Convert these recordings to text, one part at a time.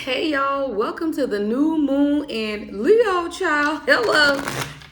Hey y'all, welcome to the new moon in Leo, child. Hello.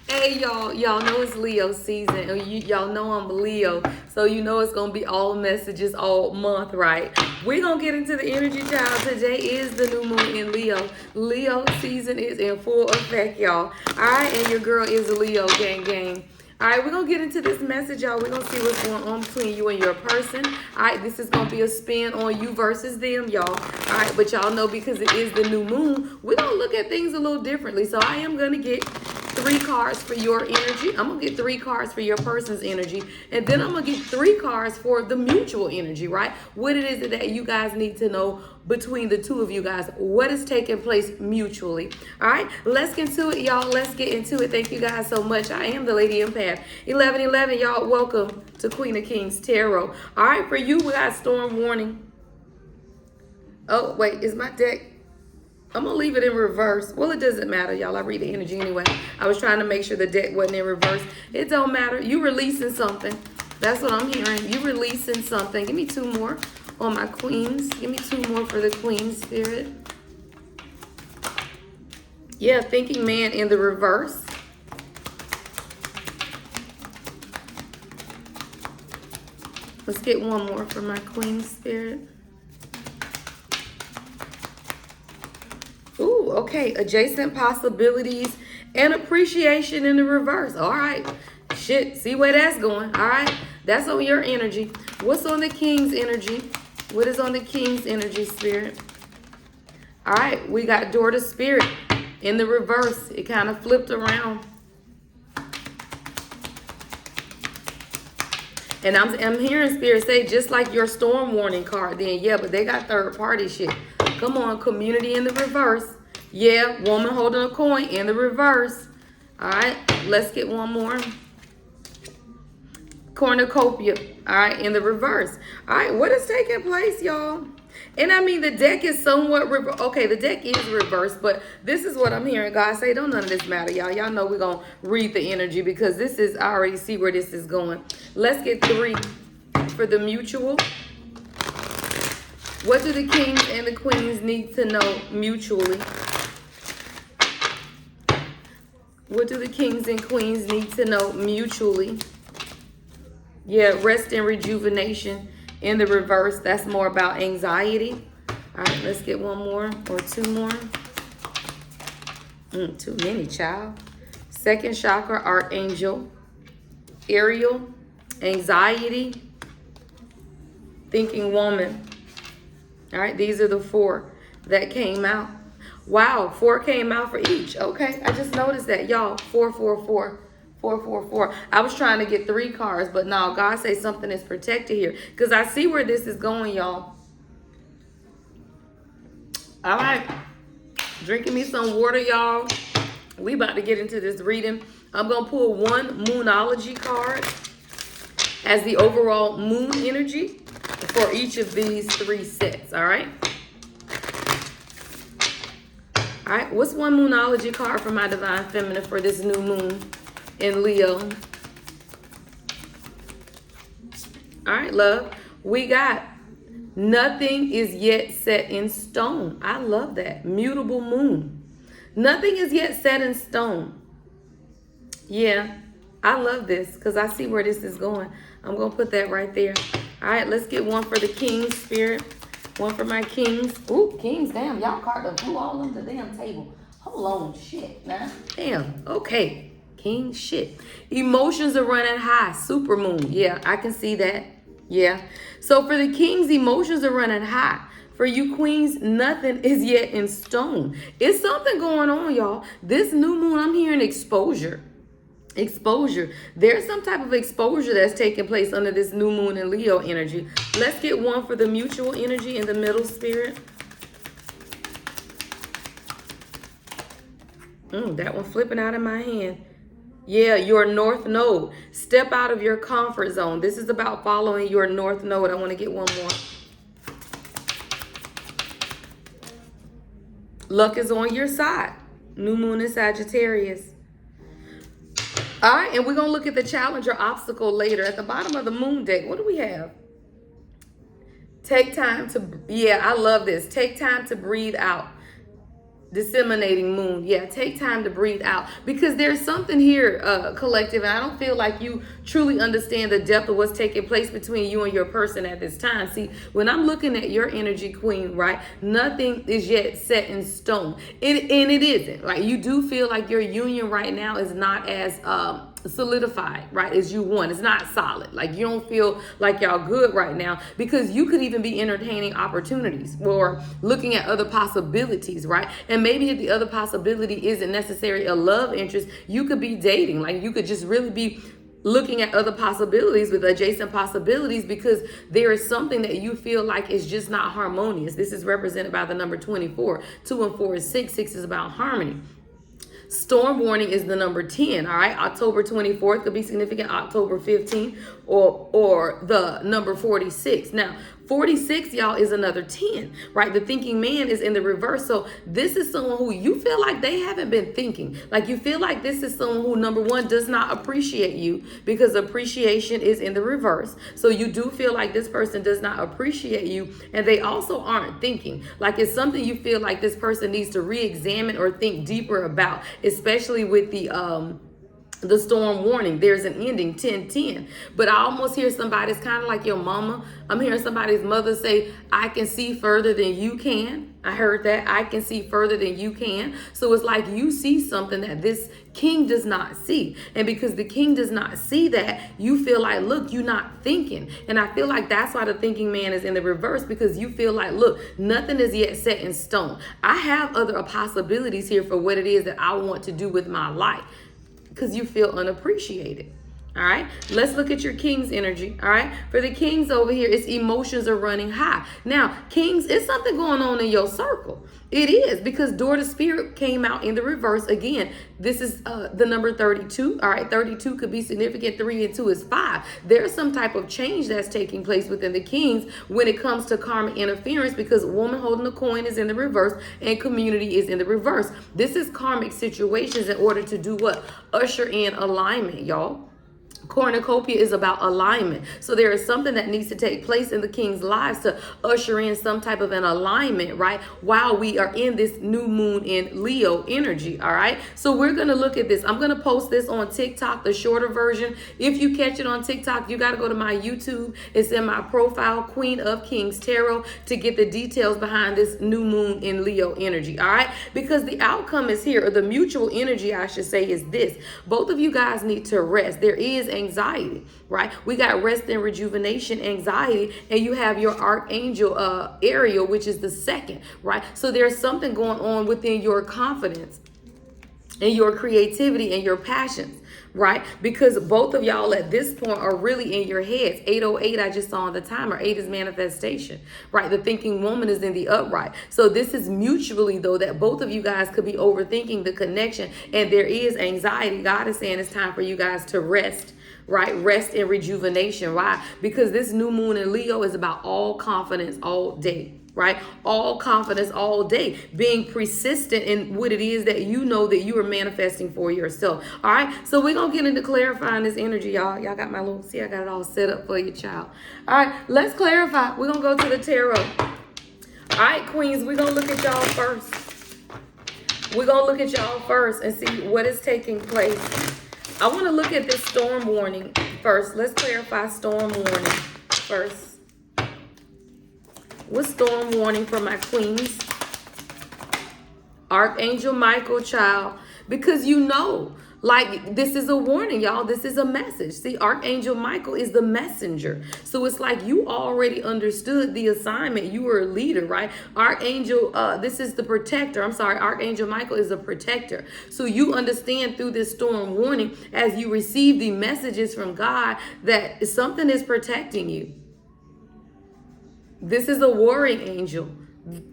Hey y'all know it's Leo season, and y'all know I'm a Leo, so you know it's gonna be all messages all month, right? We're gonna get into the energy, child. Today is the new moon in Leo. Leo season is in full effect, y'all. Alright, and your girl is a Leo, gang. All right, we're going to get into this message, y'all. We're going to see what's going on between you and your person. All right, this is going to be a spin on you versus them, y'all. All right, but y'all know because it is the new moon, we're going to look at things a little differently. So I am going to get 3 cards for your energy. I'm going to get 3 cards for your person's energy. And then I'm going to get 3 cards for the mutual energy, right? What it is that you guys need to know between the two of you guys. What is taking place mutually. All right, let's get into it, y'all. Let's get into it. Thank you guys so much. I am the Lady Empath. 1111, y'all. Welcome to Queen of Kings Tarot. All right, for you, we got storm warning. Oh, wait, is my deck? I'm going to leave it in reverse. Well, it doesn't matter, y'all. I read the energy anyway. I was trying to make sure the deck wasn't in reverse. It don't matter. You releasing something. That's what I'm hearing. You releasing something. Give me 2 more on my queens. Give me 2 more for the queen spirit. Yeah, thinking man in the reverse. Let's get 1 more for my queen spirit. Ooh, okay. Adjacent possibilities and appreciation in the reverse. All right. Shit. See where that's going. All right. That's on your energy. What's on the king's energy? What is on the king's energy, spirit? All right. We got door to spirit in the reverse. It kind of flipped around. And I'm hearing spirit say just like your storm warning card then. Yeah, but they got third party shit. Come on, community in the reverse. Yeah, woman holding a coin in the reverse. All right, let's get 1 more. Cornucopia, all right, in the reverse. All right, what is taking place, y'all? And I mean, the deck is somewhat, okay, the deck is reversed, but this is what I'm hearing God say. Don't none of this matter, y'all. Y'all know we're going to read the energy because this is, I already see where this is going. Let's get 3 for the mutual. What do the kings and the queens need to know mutually? What do the kings and queens need to know mutually? Yeah, rest and rejuvenation in the reverse. That's more about anxiety. All right, let's get 1 more or 2 more. Too many, child. Second chakra, archangel. Ariel, anxiety. Thinking woman. All right, these are the 4 that came out. Wow, 4 came out for each. Okay, I just noticed that, y'all. 4, 4, 4. 4, 4, 4. I was trying to get 3 cards, but no, God say something is protected here. Because I see where this is going, y'all. All right. Drinking me some water, y'all. We about to get into this reading. I'm going to pull 1 moonology card as the overall moon energy for each of these 3 sets, all right? All right, what's 1 moonology card for my divine feminine for this new moon in Leo? All right, love. We got nothing is yet set in stone. I love that. Mutable moon. Nothing is yet set in stone. Yeah, I love this because I see where this is going. I'm going to put that right there. All right, let's get 1 for the king spirit. 1 for my kings. Ooh, kings, damn. Y'all card done flew all over the damn table. Hold on, shit, man. Damn, okay. King shit. Emotions are running high. Super moon. Yeah, I can see that. Yeah. So for the kings, emotions are running high. For you queens, nothing is yet in stone. It's something going on, y'all. This new moon, I'm hearing exposure. Exposure. There's some type of exposure that's taking place under this new moon in Leo energy. Let's get 1 for the mutual energy in the middle, spirit. That one flipping out of my hand. Yeah, your north node. Step out of your comfort zone. This is about following your north node. I want to get 1 more. Luck is on your side. New moon in Sagittarius. All right, and we're going to look at the challenger obstacle later. At the bottom of the moon deck, what do we have? Take time to, yeah, I love this. Take time to breathe out. Disseminating moon. Yeah, take time to breathe out, because there's something here, collective, and I don't feel like you truly understand the depth of what's taking place between you and your person at this time. See, when I'm looking at your energy, queen, right, nothing is yet set in stone, and it isn't. Like, you do feel like your union right now is not as solidified, right, as you want. It's not solid. Like, you don't feel like y'all good right now, because you could even be entertaining opportunities or looking at other possibilities, right? And maybe if the other possibility isn't necessarily a love interest, you could be dating. Like, you could just really be looking at other possibilities with adjacent possibilities, because there is something that you feel like is just not harmonious. This is represented by the number 24. 2 and 4 is 6. 6 is about harmony. Storm warning is the number 10, all right? October 24th could be significant, October 15th, or the number 46. Now, 46, y'all, is another 10, right? The thinking man is in the reverse. So this is someone who you feel like they haven't been thinking. Like, you feel like this is someone who, number one, does not appreciate you, because appreciation is in the reverse. So you do feel like this person does not appreciate you, and they also aren't thinking. Like, it's something you feel like this person needs to re-examine or think deeper about, especially with the storm warning. There's an ending, 10-10. But I almost hear somebody, it's kind of like your mama. I'm hearing somebody's mother say, I can see further than you can. I heard that. I can see further than you can. So it's like you see something that this king does not see. And because the king does not see that, you feel like, look, you're not thinking. And I feel like that's why the thinking man is in the reverse, because you feel like, look, nothing is yet set in stone. I have other possibilities here for what it is that I want to do with my life, because you feel unappreciated. All right, let's look at your king's energy. All right, for the kings over here, its emotions are running high. Now, kings, it's something going on in your circle. It is, because door to spirit came out in the reverse again. This is the number 32. All right, 32 could be significant. 3 and 2 is 5. There's some type of change that's taking place within the kings when it comes to karmic interference, because woman holding the coin is in the reverse and community is in the reverse. This is karmic situations in order to do what? Usher in alignment, y'all. Cornucopia is about alignment. So there is something that needs to take place in the king's lives to usher in some type of an alignment, right? While we are in this new moon in Leo energy, all right? So we're going to look at this. I'm going to post this on TikTok, the shorter version. If you catch it on TikTok, you got to go to my YouTube. It's in my profile, Queen of Kings Tarot, to get the details behind this new moon in Leo energy, all right? Because the outcome is here, or the mutual energy, I should say, is this. Both of you guys need to rest. There is anxiety, right? We got rest and rejuvenation anxiety, and you have your archangel Ariel, which is the second, right? So there's something going on within your confidence and your creativity and your passions, right? Because both of y'all at this point are really in your heads. 808, I just saw on the timer. 8 is manifestation, right? The thinking woman is in the upright. So this is mutually, though, that both of you guys could be overthinking the connection, and there is anxiety. God is saying it's time for you guys to rest, right? Rest and rejuvenation. Why? Because this new moon in Leo is about all confidence all day, right? All confidence all day, being persistent in what it is that you know that you are manifesting for yourself. All right, so we're gonna get into clarifying this energy, y'all got my little, see, I got it all set up for you, child. All right, let's clarify. We're gonna go to the tarot. All right, queens, we're gonna look at y'all first. We're gonna look at y'all first and see what is taking place. I want to look at this storm warning first. Let's clarify storm warning first. What's storm warning for my queens? Archangel Michael, child. Because you know, like, this is a warning, y'all. This is a message. See, Archangel Michael is the messenger. So it's like you already understood the assignment. You were a leader, right? Archangel, this is the protector. I'm sorry, Archangel Michael is a protector. So you understand through this storm warning, as you receive the messages from God, that something is protecting you. This is a warring angel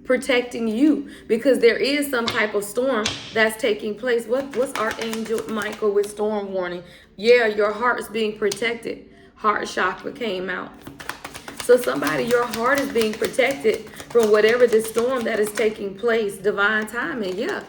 protecting you, because there is some type of storm that's taking place. What's Archangel Michael with storm warning? Yeah, your heart's being protected. Heart chakra came out. So somebody, your heart is being protected from whatever this storm that is taking place. Divine timing, yeah.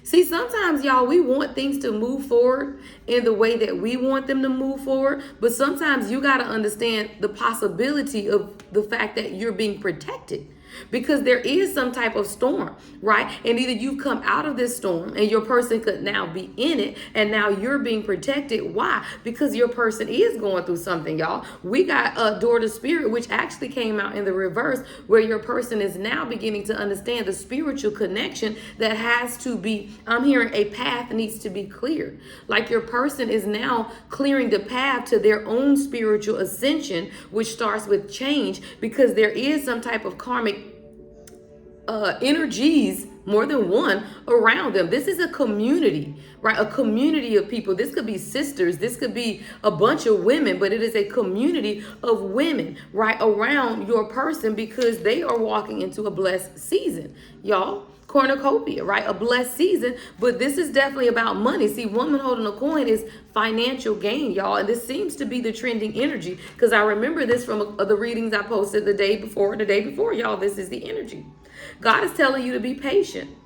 See, sometimes, y'all, we want things to move forward in the way that we want them to move forward. But sometimes you got to understand the possibility of the fact that you're being protected. because there is some type of storm, right? And either you've come out of this storm and your person could now be in it, and now you're being protected. Why? Because your person is going through something, y'all. We got a door to spirit, which actually came out in the reverse, where your person is now beginning to understand the spiritual connection that has to be, I'm hearing a path needs to be cleared. Like your person is now clearing the path to their own spiritual ascension, which starts with change, because there is some type of karmic energies, more than one, around them. This is a community, right? A community of people. This could be sisters, this could be a bunch of women, but it is a community of women, right, around your person, because they are walking into a blessed season, y'all. Cornucopia, right? A blessed season. But this is definitely about money. See, woman holding a coin is financial gain, y'all. And this seems to be the trending energy, because I remember this from the readings I posted the day before, y'all. This is the energy. God is telling you to be patient.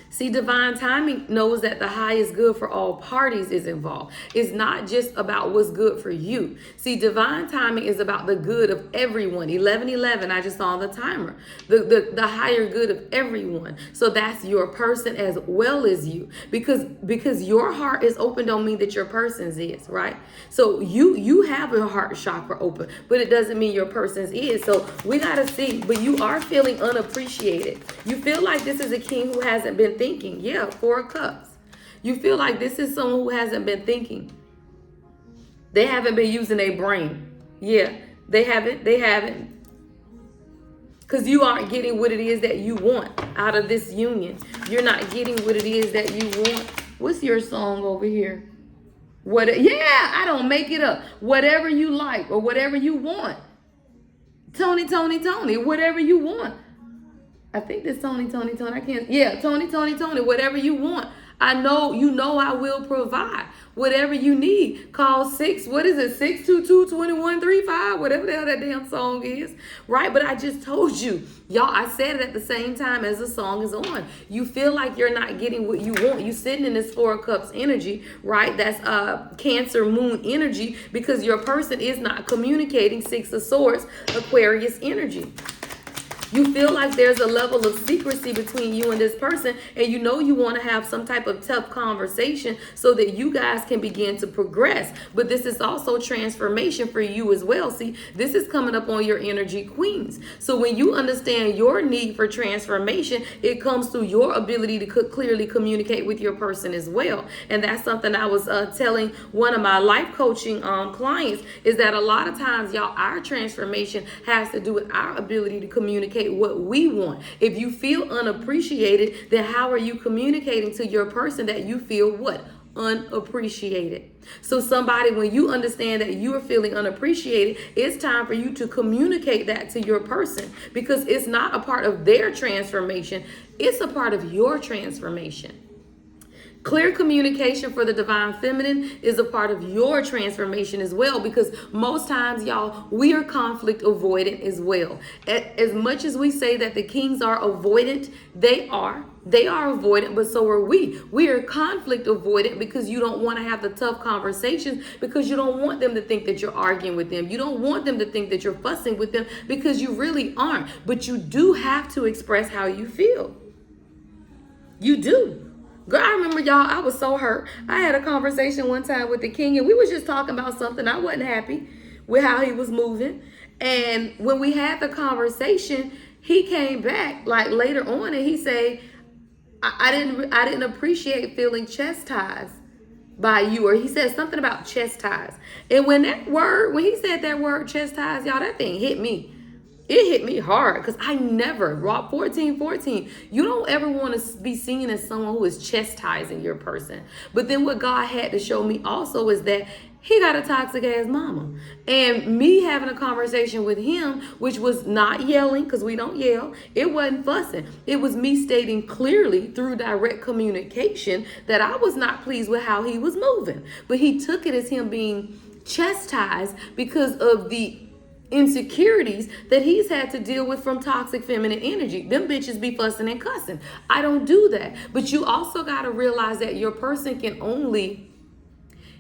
See, divine timing knows that the highest good for all parties is involved. It's not just about what's good for you. See, divine timing is about the good of everyone. 11:11, I just saw on the timer. The higher good of everyone. So that's your person as well as you. Because your heart is open don't mean that your person's is, right? So you have a heart chakra open, but it doesn't mean your person's is. So we got to see, but you are feeling unappreciated. You feel like this is a king who hasn't been thinking. Yeah, 4 of Cups. You feel like this is someone who hasn't been thinking. They haven't been using their brain. Yeah, they haven't. Because you aren't getting what it is that you want out of this union. You're not getting what it is that you want. What's your song over here? Yeah, I don't make it up. Whatever you like or whatever you want. Tony, whatever you want. I think this Tony. I can't. Yeah, Tony, whatever you want. I know, I will provide whatever you need. Call 622-2135, whatever the hell that damn song is, right? But I just told you, y'all, I said it at the same time as the song is on. You feel like you're not getting what you want. You sitting in this 4 of Cups energy, right? That's Cancer moon energy, because your person is not communicating. 6 of Swords, Aquarius energy. You feel like there's a level of secrecy between you and this person, and you want to have some type of tough conversation so that you guys can begin to progress. But this is also transformation for you as well. See, this is coming up on your energy queens. So when you understand your need for transformation, it comes through your ability to clearly communicate with your person as well. And that's something I was telling one of my life coaching clients, is that a lot of times, y'all, our transformation has to do with our ability to communicate what we want. If you feel unappreciated, then how are you communicating to your person that you feel what? Unappreciated. So somebody, when you understand that you are feeling unappreciated, it's time for you to communicate that to your person, because it's not a part of their transformation. It's a part of your transformation. Clear communication for the divine feminine is a part of your transformation as well, because most times, y'all, we are conflict avoidant as well. As much as we say that the kings are avoidant, they are avoidant, but so are we. We are conflict avoidant because you don't want to have the tough conversations, because you don't want them to think that you're arguing with them. You don't want them to think that you're fussing with them, because you really aren't. But you do have to express how you feel. You do. Girl, I remember, y'all, I was so hurt. I had a conversation one time with the king, and we was just talking about something. I wasn't happy with how he was moving. And when we had the conversation, he came back like later on, and he said, I didn't appreciate feeling chastised by you. Or he said something about chastise. And when he said that word chastise, y'all, that thing hit me. It hit me hard, because I never, Rob 14, you don't ever want to be seen as someone who is chastising your person. But then what God had to show me also is that he got a toxic ass mama. And me having a conversation with him, which was not yelling, because we don't yell. It wasn't fussing. It was me stating clearly through direct communication that I was not pleased with how he was moving. But he took it as him being chastised because of the insecurities that he's had to deal with from toxic feminine energy. Them bitches be fussing and cussing. I don't do that. But you also got to realize that your person can only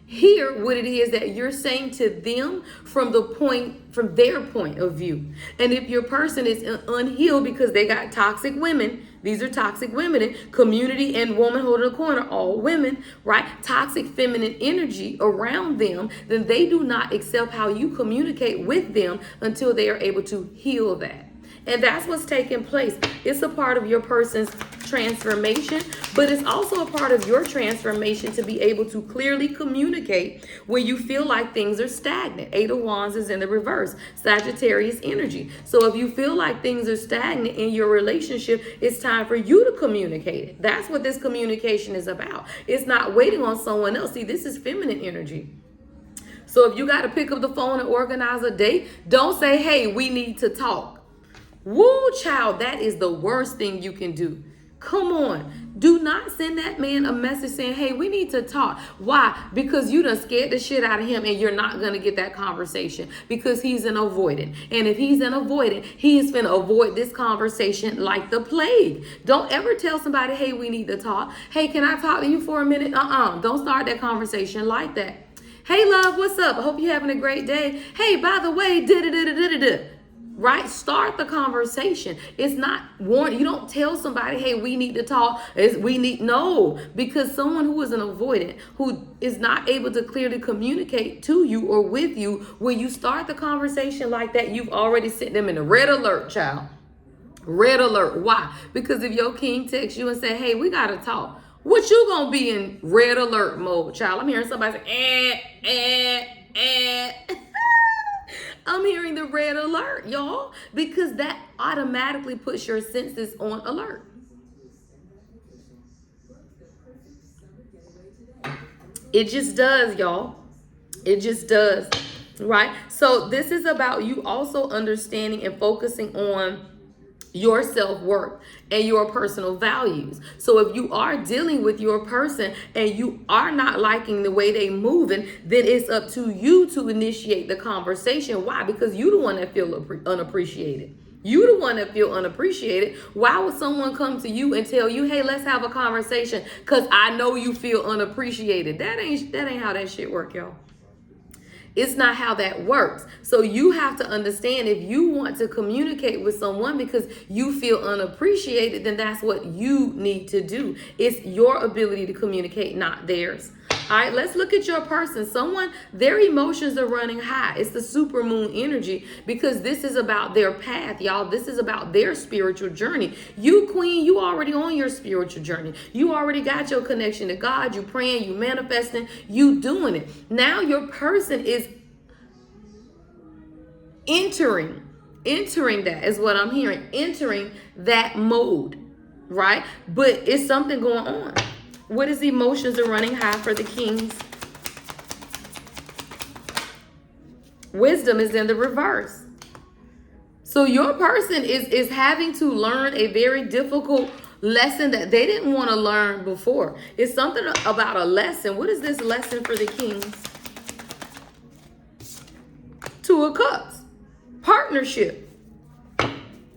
hear what it is that you're saying to them from their point of view. And if your person is unhealed because they got toxic women, these are toxic women in community and woman holding the corner, all women, right? Toxic feminine energy around them, then they do not accept how you communicate with them until they are able to heal that. And that's what's taking place. It's a part of your person's transformation, but it's also a part of your transformation to be able to clearly communicate when you feel like things are stagnant. Eight of Wands is in the reverse, Sagittarius energy. So if you feel like things are stagnant in your relationship, it's time for you to communicate it. That's what this communication is about. It's not waiting on someone else. See, this is feminine energy. So if you got to pick up the phone and organize a date, don't say, hey, we need to talk. Woo, child, that is the worst thing you can do. Come on. Do not send that man a message saying, hey, we need to talk. Why? Because you done scared the shit out of him and you're not going to get that conversation because he's an avoidant. And if he's an avoidant, he is going to avoid this conversation like the plague. Don't ever tell somebody, hey, we need to talk. Hey, can I talk to you for a minute? Don't start that conversation like that. Hey, love, what's up? I hope you're having a great day. Hey, by the way, da-da-da-da-da-da. Right? Start the conversation. It's not warning. You don't tell somebody, hey, we need to talk. No, because someone who is an avoidant, who is not able to clearly communicate to you or with you, when you start the conversation like that, you've already sent them in a red alert, child. Red alert. Why? Because if your king texts you and say, hey, we got to talk, what you going to be in red alert mode, child? I'm hearing somebody say, I'm hearing the red alert, y'all, because that automatically puts your senses on alert. It just does, y'all. It just does, right? So this is about you also understanding and focusing on your self-worth and your personal values. So if you are dealing with your person and you are not liking the way they moving, then it's up to you to initiate the conversation. Why? Because you the one that feel unappreciated. You the one that feel unappreciated. Why would someone come to you and tell you, hey, let's have a conversation because I know you feel unappreciated? That ain't how that shit work, y'all. It's not how that works. So you have to understand, if you want to communicate with someone because you feel unappreciated, then that's what you need to do. It's your ability to communicate, not theirs. All right, let's look at your person. Someone, their emotions are running high. It's the super moon energy because this is about their path, y'all. This is about their spiritual journey. You, queen, you already on your spiritual journey. You already got your connection to God. You praying, you manifesting, you doing it. Now your person is entering that is what I'm hearing. Entering that mode, right? But it's something going on. What is emotions are running high for the kings? Wisdom is in the reverse. So your person is having to learn a very difficult lesson that they didn't want to learn before. It's something about a lesson. What is this lesson for the kings? Two of Cups. Partnership.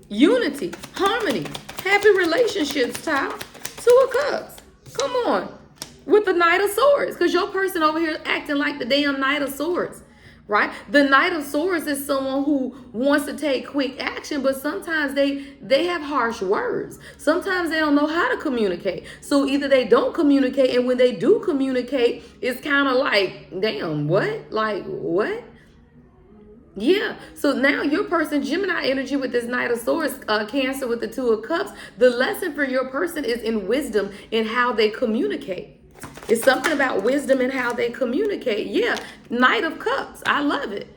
Unity. Harmony. Happy relationships, child. Two of Cups. Come on. With the Knight of Swords. Because your person over here acting like the damn Knight of Swords. Right? The Knight of Swords is someone who wants to take quick action, but sometimes they have harsh words. Sometimes they don't know how to communicate. So either they don't communicate, and when they do communicate, it's kind of like, damn, what? Like, what? Yeah. So now your person, Gemini energy with this Knight of Swords, Cancer with the Two of Cups, the lesson for your person is in wisdom in how they communicate. It's something about wisdom and how they communicate. Yeah. Knight of Cups. I love it.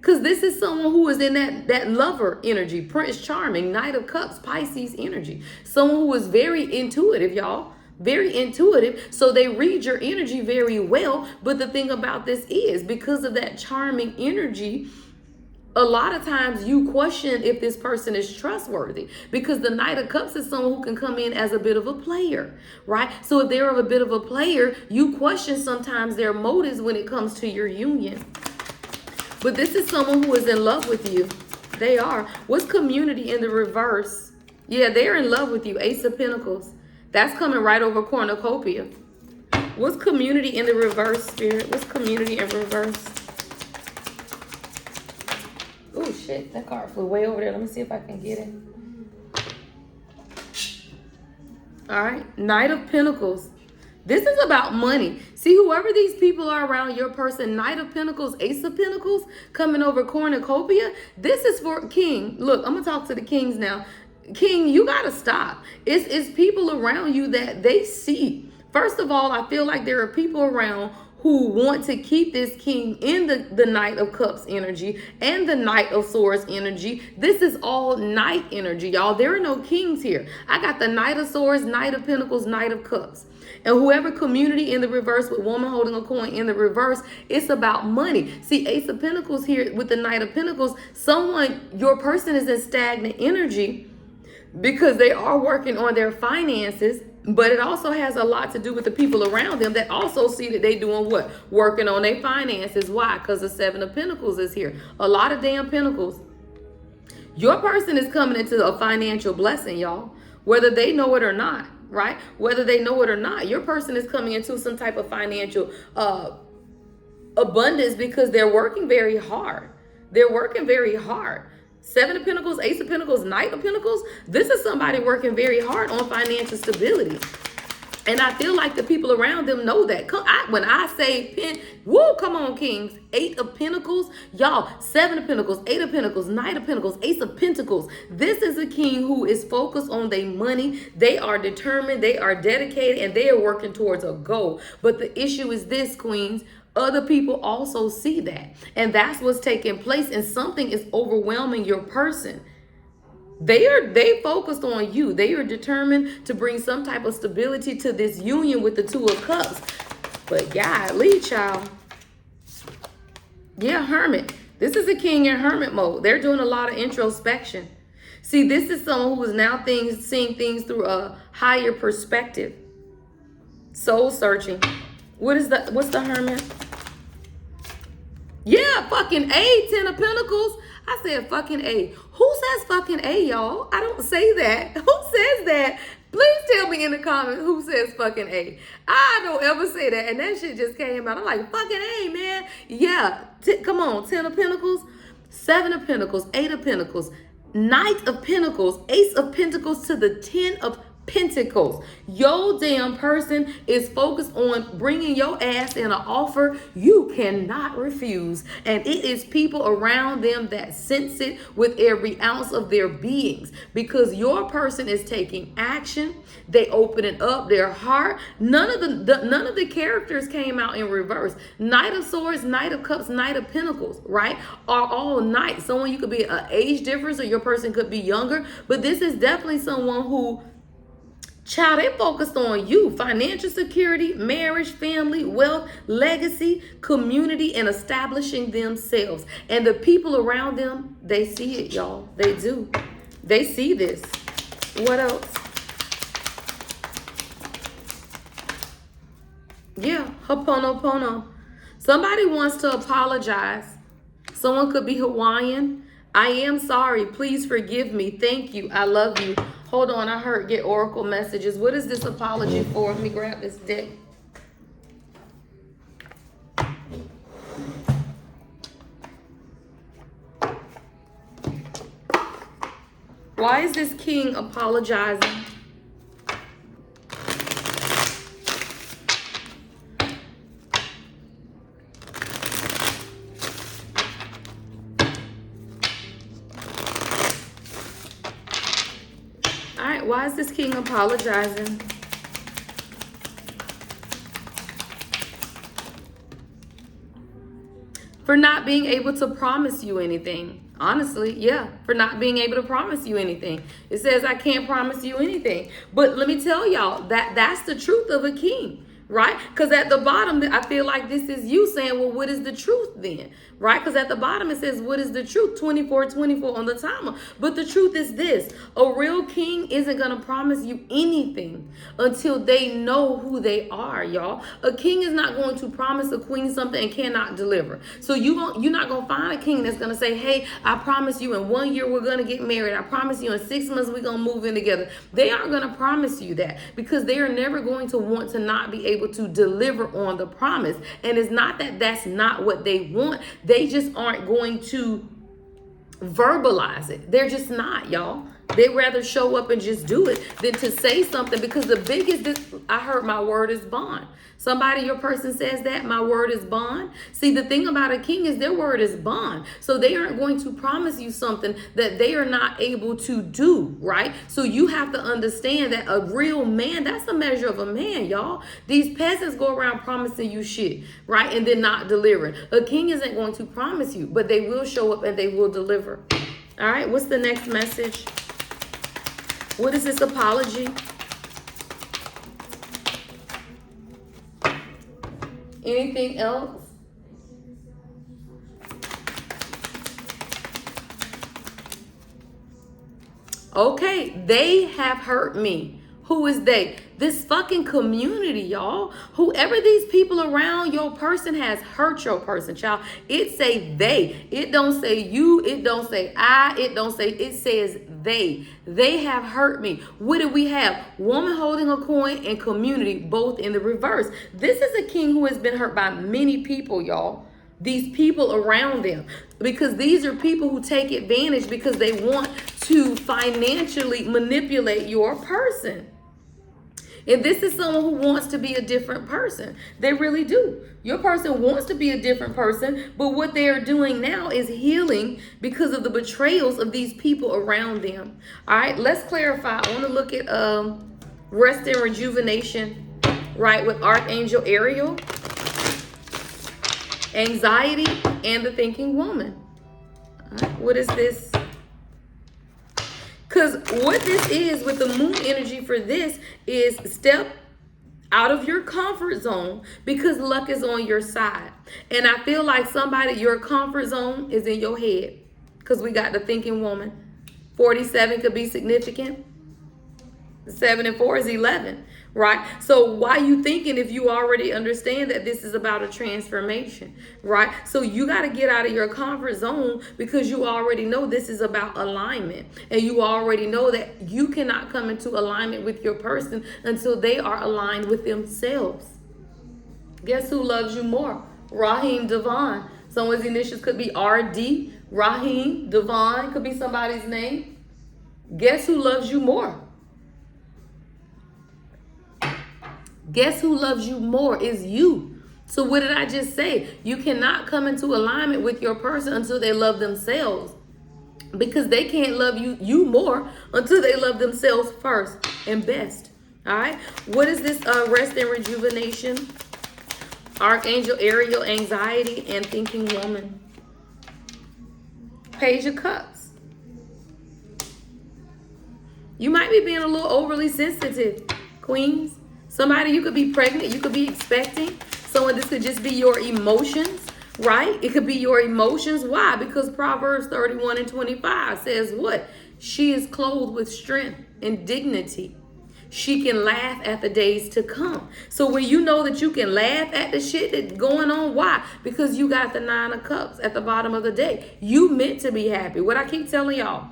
Because this is someone who is in that lover energy. Prince Charming, Knight of Cups, Pisces energy. Someone who is very intuitive, y'all. Very intuitive. So they read your energy very well. But the thing about this is, because of that charming energy, a lot of times you question if this person is trustworthy, because the Knight of Cups is someone who can come in as a bit of a player, right? So if they're a bit of a player, you question sometimes their motives when it comes to your union. But this is someone who is in love with you. They are. What's community in the reverse? Yeah, they're in love with you. Ace of Pentacles. That's coming right over cornucopia. What's community in the reverse, Spirit? What's community in reverse? Oh, shit. That card flew way over there. Let me see if I can get it. All right. Knight of Pentacles. This is about money. See, whoever these people are around your person, Knight of Pentacles, Ace of Pentacles, coming over cornucopia. This is for King. Look, I'm going to talk to the kings now. King, you got to stop. It's people around you that they see. First of all, I feel like there are people around who want to keep this king in the Knight of Cups energy and the Knight of Swords energy. This is all Knight energy, y'all. There are no kings here. I got the Knight of Swords, Knight of Pentacles, Knight of Cups. And whoever community in the reverse with woman holding a coin in the reverse, it's about money. See, Ace of Pentacles here with the Knight of Pentacles, your person is in stagnant energy because they are working on their finances. But it also has a lot to do with the people around them that also see that they doing what? Working on their finances. Why? Because the Seven of Pentacles is here. A lot of damn pentacles. Your person is coming into a financial blessing, y'all. Whether they know it or not, right? Whether they know it or not, your person is coming into some type of financial abundance because they're working very hard. They're working very hard. Seven of Pentacles, Ace of Pentacles, Knight of Pentacles. This is somebody working very hard on financial stability. And I feel like the people around them know that. When I say come on, kings. Eight of Pentacles. Y'all, Seven of Pentacles, Eight of Pentacles, Knight of Pentacles, Ace of Pentacles. This is a king who is focused on their money. They are determined, they are dedicated, and they are working towards a goal. But the issue is this, queens. Other people also see that. And that's what's taking place. And something is overwhelming your person. They focused on you. They are determined to bring some type of stability to this union with the Two of Cups. But golly, child. Yeah, Hermit. This is a king in hermit mode. They're doing a lot of introspection. See, this is someone who is now seeing things through a higher perspective. Soul searching. What's the Hermit? Yeah, fucking A, Ten of Pentacles. I said fucking A. Who says fucking A, y'all? I don't say that. Who says that? Please tell me in the comments who says fucking A. I don't ever say that. And that shit just came out. I'm like, fucking A, man. Yeah. Come on. 10 of Pentacles, 7 of Pentacles, 8 of Pentacles, Knight of Pentacles, Ace of Pentacles to the 10 of Pentacles. Your damn person is focused on bringing your ass in an offer you cannot refuse. And it is people around them that sense it with every ounce of their beings, because your person is taking action. They opening up their heart. None of the characters came out in reverse. Knight of Swords, Knight of Cups, Knight of Pentacles, right? Are all knights. Someone, you could be an age difference, or your person could be younger, but this is definitely someone who, child, they focused on you. Financial security, marriage, family, wealth, legacy, community, and establishing themselves. And the people around them, they see it, y'all. They do. They see this. What else? Yeah, Ho'oponopono. Somebody wants to apologize. Someone could be Hawaiian. I am sorry. Please forgive me. Thank you. I love you. Hold on, I heard get oracle messages. What is this apology for? Let me grab this deck. Why is this king apologizing? Why is this king apologizing? For not being able to promise you anything. Honestly, yeah, for not being able to promise you anything. It says, I can't promise you anything. But let me tell y'all, that's the truth of a king, right? Because at the bottom, I feel like this is you saying, well, what is the truth then? Right? Because at the bottom it says, what is the truth? 24/24 on the timer. But the truth is this: a real king isn't going to promise you anything until they know who they are, y'all. A king is not going to promise a queen something and cannot deliver. So you're not going to find a king that's going to say, hey, I promise you in 1 year we're going to get married. I promise you in 6 months we're going to move in together. They aren't going to promise you that, because they are never going to want to not be able able to deliver on the promise. And it's not that that's not what they want. They just aren't going to verbalize it. They're just not, y'all. They'd rather show up and just do it than to say something, because the biggest, I heard my word is bond. Somebody, your person says that, my word is bond. See, the thing about a king is their word is bond. So they aren't going to promise you something that they are not able to do, right? So you have to understand that a real man, that's a measure of a man, y'all. These peasants go around promising you shit, right? And then not delivering. A king isn't going to promise you, but they will show up and they will deliver. All right, what's the next message? What is this apology? Anything else? Okay, they have hurt me. Who is they? This fucking community, y'all. Whoever these people around your person has hurt your person, child. It say they. It don't say you. It don't say I. It don't say, it says they. They have hurt me. What do we have? Woman holding a coin and community, both in the reverse. This is a king who has been hurt by many people, y'all. These people around them, because these are people who take advantage because they want to financially manipulate your person. And this is someone who wants to be a different person. They really do. Your person wants to be a different person, but what they are doing now is healing because of the betrayals of these people around them. All right, let's clarify. I want to look at rest and rejuvenation, right, with Archangel Ariel, anxiety, and the thinking woman. All right, what is this? Because what this is with the moon energy for this is step out of your comfort zone, because luck is on your side. And I feel like somebody, your comfort zone is in your head, because we got the thinking woman. 47 could be significant. 7 and 4 is 11, right? So why you thinking if you already understand that this is about a transformation, right? So you got to get out of your comfort zone, because you already know this is about alignment. And you already know that you cannot come into alignment with your person until they are aligned with themselves. Guess who loves you more? Raheem Devon. Someone's initials could be RD. Raheem Devon could be somebody's name. Guess who loves you more? Guess who loves you more is you. So what did I just say? You cannot come into alignment with your person until they love themselves, because they can't love you more until they love themselves first and best. All right. What is this rest and rejuvenation? Archangel Ariel, anxiety, and thinking woman. Page of Cups. You might be being a little overly sensitive, queens. Somebody, you could be pregnant, you could be expecting. Someone, this could just be your emotions, right? It could be your emotions. Why? Because Proverbs 31 and 25 says what? She is clothed with strength and dignity. She can laugh at the days to come. So when you know that you can laugh at the shit that's going on, why? Because you got the 9 of Cups at the bottom of the day. You meant to be happy. What I keep telling y'all,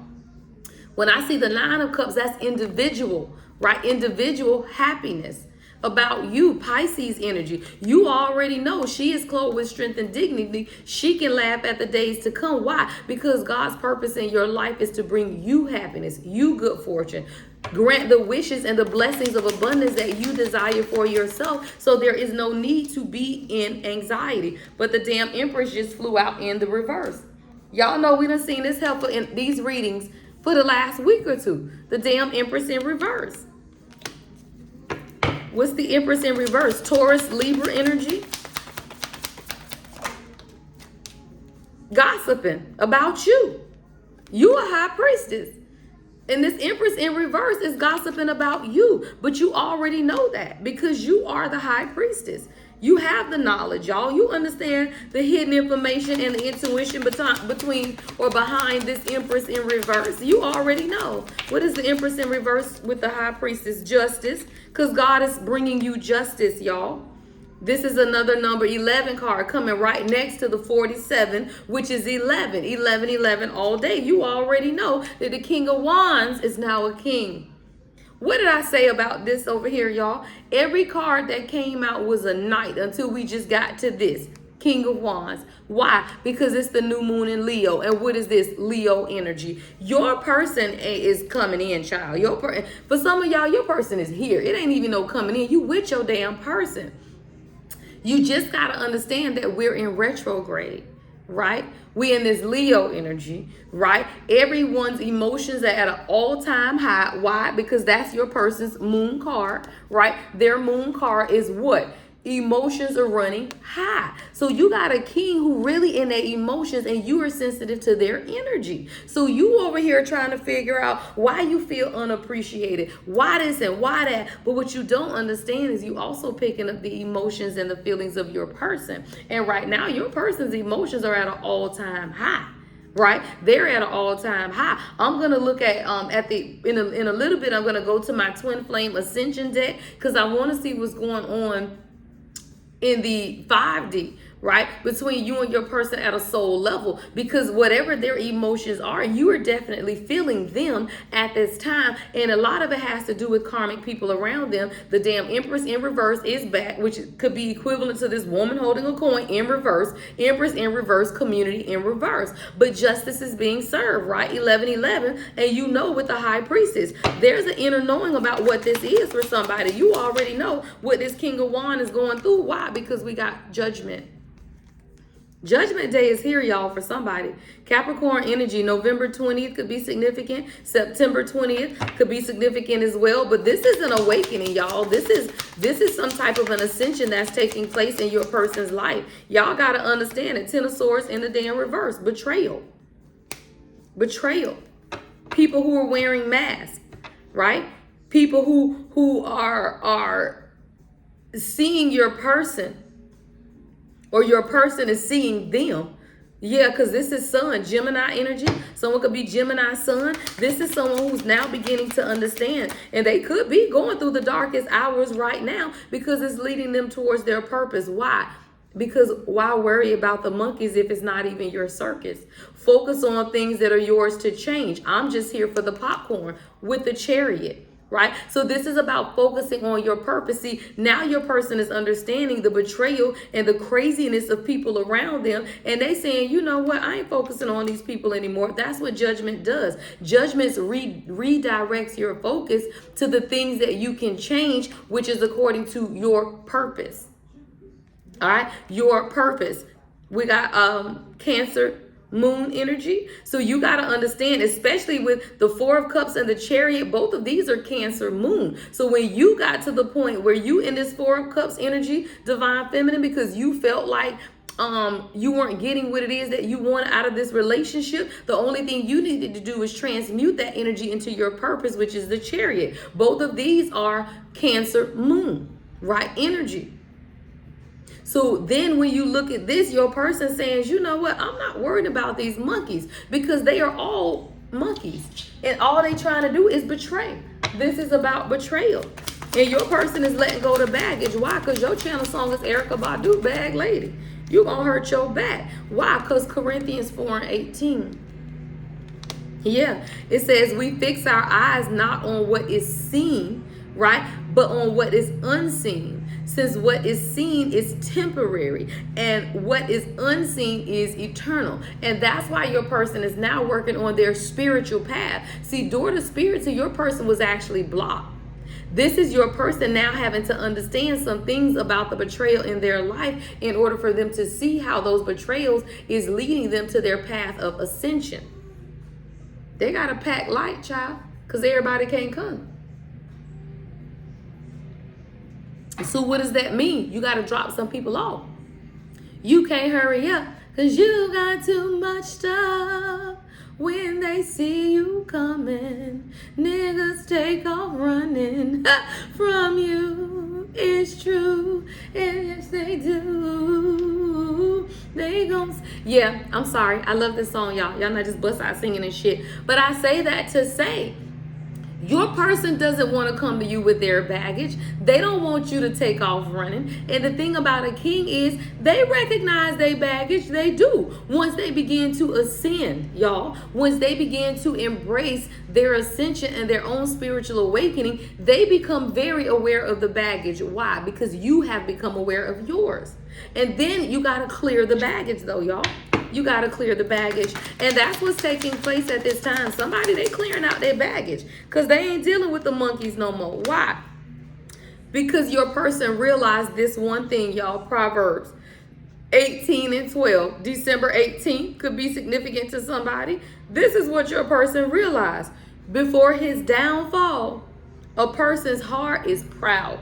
when I see the 9 of Cups, that's individual, right? Individual happiness. About you, Pisces energy. You already know she is clothed with strength and dignity. She can laugh at the days to come. Why? Because God's purpose in your life is to bring you happiness, you good fortune. Grant the wishes and the blessings of abundance that you desire for yourself. So there is no need to be in anxiety. But the damn Empress just flew out in the reverse. Y'all know we done seen this helpful in these readings for the last week or two. The damn Empress in reverse. What's the Empress in reverse? Taurus, Libra energy. Gossiping about you. You a high priestess. And this Empress in reverse is gossiping about you. But you already know that, because you are the high priestess. You have the knowledge, y'all. You understand the hidden information and the intuition between or behind this Empress in reverse. You already know. What is the Empress in reverse with the high priestess? Justice. Because God is bringing you justice, y'all. This is another number 11 card coming right next to the 47, which is 11. 11, 11 all day. You already know that the King of Wands is now a king. What did I say about this over here, y'all? Every card that came out was a knight until we just got to this. King of Wands. Why? Because it's the new moon in Leo. And what is this? Leo energy. Your person is coming in, child. For some of y'all, your person is here. It ain't even no coming in. You with your damn person. You just got to understand that we're in retrograde, right? We in this Leo energy, right? Everyone's emotions are at an all-time high. Why? Because that's your person's moon card, right? Their moon card is what? Emotions are running high. So you got a king who really in their emotions, and you are sensitive to their energy. So you over here trying to figure out why you feel unappreciated, why this and why that. But what you don't understand is you also picking up the emotions and the feelings of your person. And right now your person's emotions are at an all-time high. Right, they're at an all-time high. I'm gonna look at in a little bit. I'm gonna go to my Twin Flame Ascension deck because I want to see what's going on in the 5D, right? Between you and your person at a soul level, because whatever their emotions are, you are definitely feeling them at this time. And a lot of it has to do with karmic people around them. The damn Empress in reverse is back, which could be equivalent to this woman holding a coin in reverse, Empress in reverse, community in reverse. But justice is being served, right? 1111. And you know, with the high priestess, there's an inner knowing about what this is for somebody. You already know what this King of Wands is going through. Why? Because we got judgment. Judgment Day is here, y'all, for somebody. Capricorn energy, November 20th could be significant. September 20th could be significant as well. But this is an awakening, y'all. This is some type of an ascension that's taking place in your person's life. Y'all got to understand it. Ten of Swords in the damn reverse. Betrayal. Betrayal. People who are wearing masks, right? People who are seeing your person, or your person is seeing them. Yeah, because this is Sun, Gemini energy. Someone could be Gemini Sun. This is someone who's now beginning to understand. And they could be going through the darkest hours right now because it's leading them towards their purpose. Why? Because why worry about the monkeys if it's not even your circus? Focus on things that are yours to change. I'm just here for the popcorn with the Chariot. Right? So this is about focusing on your purpose. See, now your person is understanding the betrayal and the craziness of people around them. And they saying, you know what? I ain't focusing on these people anymore. That's what judgment does. Judgment redirects your focus to the things that you can change, which is according to your purpose. All right? Your purpose. We got Cancer moon energy. So you got to understand, especially with the Four of Cups and the Chariot, both of these are Cancer moon. So when you got to the point where you in this Four of Cups energy, divine feminine, because you felt like you weren't getting what it is that you want out of this relationship, the only thing you needed to do is transmute that energy into your purpose, which is the Chariot. Both of these are Cancer moon, right? Energy. So then when you look at this, your person says, you know what, I'm not worried about these monkeys because they are all monkeys. And all they trying to do is betray. This is about betrayal. And your person is letting go of the baggage. Why? Because your channel song is Erykah Badu, Bag Lady. You're going to hurt your back. Why? Because Corinthians 4:18. Yeah, it says we fix our eyes not on what is seen, right? But on what is unseen. Since what is seen is temporary and what is unseen is eternal. And that's why your person is now working on their spiritual path. See, door to spirit to your person was actually blocked. This is your person now having to understand some things about the betrayal in their life in order for them to see how those betrayals is leading them to their path of ascension. They got to pack light, child, because everybody can't come. So what does that mean? You got to drop some people off. You can't hurry up because you got too much stuff. When they see you coming, niggas take off running from you. It's true, and yes they do. They gon' yeah, I'm sorry. I love this song, y'all. Y'all not just bust out singing and shit. But I say that to say, Your person doesn't want to come to you with their baggage. They don't want you to take off running. And the thing about a king is they recognize their baggage. They do. Once they begin to ascend, y'all, once they begin to embrace their ascension and their own spiritual awakening, they become very aware of the baggage. Why? Because you have become aware of yours. And then you got to clear the baggage though, y'all. You got to clear the baggage. And that's what's taking place at this time. Somebody, they clearing out their baggage because they ain't dealing with the monkeys no more. Why? Because your person realized this one thing, y'all. Proverbs 18 and 12. December 18th could be significant to somebody. This is what your person realized. Before his downfall, a person's heart is proud.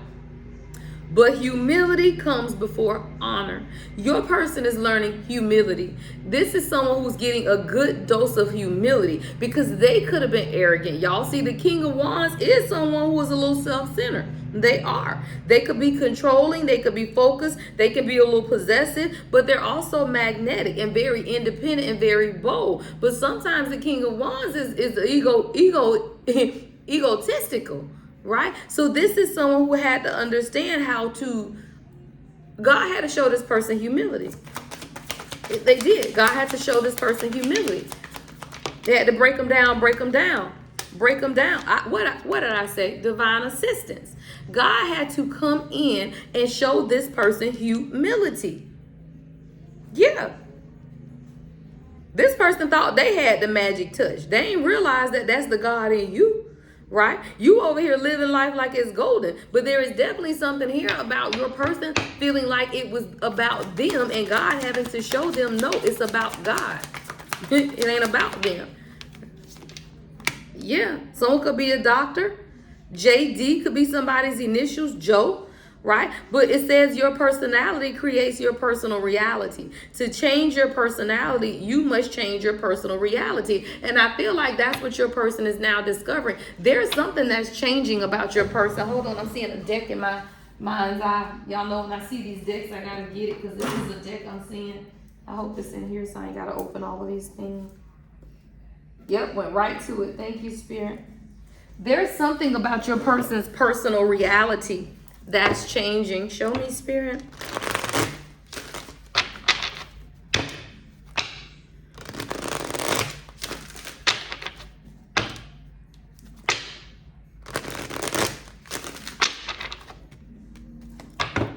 But humility comes before honor. Your person is learning humility. This is someone who's getting a good dose of humility because they could have been arrogant. Y'all see, the King of Wands is someone who is a little self-centered. They are. They could be controlling. They could be focused. They can be a little possessive, but they're also magnetic and very independent and very bold. But sometimes the King of Wands is egotistical. Right? So this is someone who had to understand God had to show this person humility. They did. God had to show this person humility. They had to break them down. Break them down. What did I say? Divine assistance. God had to come in and show this person humility. Yeah. This person thought they had the magic touch. They ain't realized that that's the God in you. Right? You over here living life like it's golden. But there is definitely something here about your person feeling like it was about them and God having to show them, no, it's about God. It ain't about them. Yeah. Someone could be a doctor. JD could be somebody's initials, Joe. Right? But it says your personality creates your personal reality. To change your personality, you must change your personal reality. And I feel like that's what your person is now discovering. There's something that's changing about your person. Hold on, I'm seeing a deck in my mind's eye. Y'all know when I see these decks, I gotta get it because this is a deck I'm seeing. I hope it's in here so I ain't gotta open all of these things. Yep, went right to it. Thank you, Spirit. There's something about your person's personal reality that's changing. Show me, Spirit.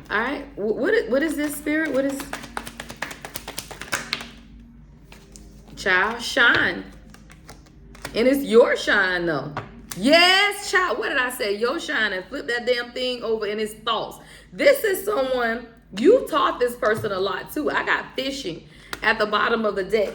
All right. What is this, Spirit? What is... Child, shine. And it's your shine, though. Yes, child. What did I say? Your shine, and flip that damn thing over in his thoughts. This is someone, you taught this person a lot too. I got fishing at the bottom of the deck.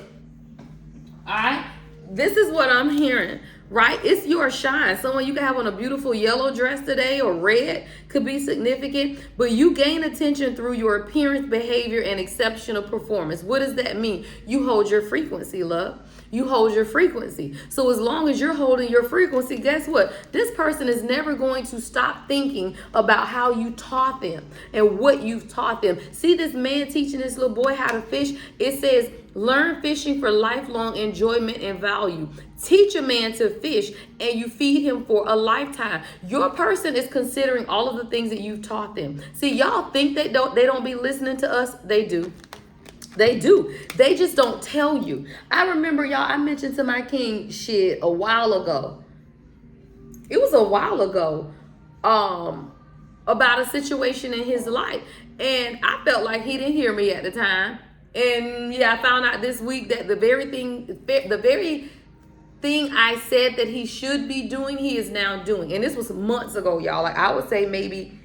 All right. This is what I'm hearing, right? It's your shine. Someone you can have on a beautiful yellow dress today or red could be significant, but you gain attention through your appearance, behavior, and exceptional performance. What does that mean? You hold your frequency, love. You hold your frequency. So as long as you're holding your frequency, guess what? This person is never going to stop thinking about how you taught them and what you've taught them. See this man teaching this little boy how to fish? It says, learn fishing for lifelong enjoyment and value. Teach a man to fish and you feed him for a lifetime. Your person is considering all of the things that you've taught them. See, y'all think they don't be listening to us. They do. They do. They just don't tell you. I remember, y'all, I mentioned to my king shit a while ago. It was a while ago. About a situation in his life. And I felt like he didn't hear me at the time. And yeah, I found out this week that the very thing I said that he should be doing, he is now doing. And this was months ago, y'all. Like I would say maybe